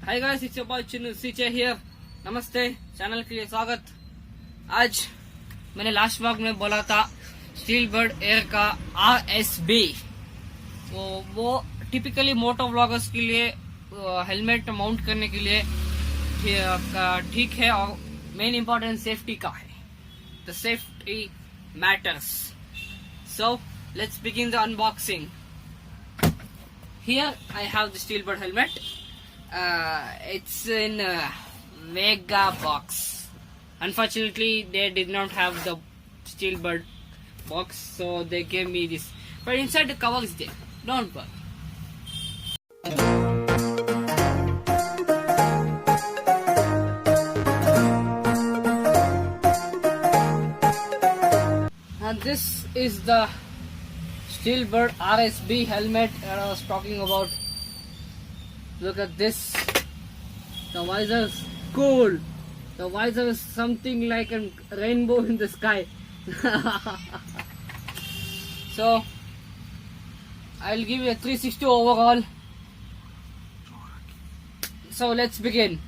Hi guys, it's your boy Chinnu सीचे here. नमस्ते, channel के लिए स्वागत। आज मैंने लास्ट व्लॉग में बोला था स्टील बर्ड एयर का RSB, तो वो टिपिकली मोटो व्लॉगर्स के लिए हेलमेट माउंट करने के लिए ठीक है, और मेन इम्पोर्टेंस सेफ्टी का है। The safety matters. So let's begin the unboxing. Here I have the Steelbird helmet. It's in a mega box. Unfortunately, they did not have the Steelbird box, so they gave me this. But inside the cover is there. Don't worry. And this is the Steelbird RSB helmet that I was talking about. Look at this. The visor is cool. The visor is something like a rainbow in the sky. So I'll give you a 360 overall. So let's begin.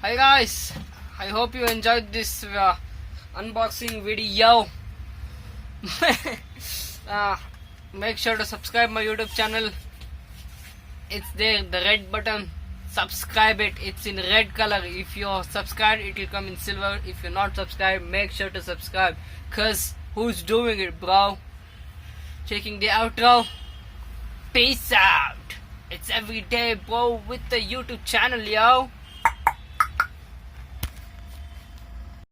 Hi guys, I hope you enjoyed this unboxing video. Make sure to subscribe my YouTube channel. It's there, the red button. Subscribe it. It's in red color. If you're subscribed, it will come in silver. If you're not subscribed, make sure to subscribe. Cause who's doing it, bro? Taking the outro. Peace out. It's every day, bro, with the YouTube channel, yo.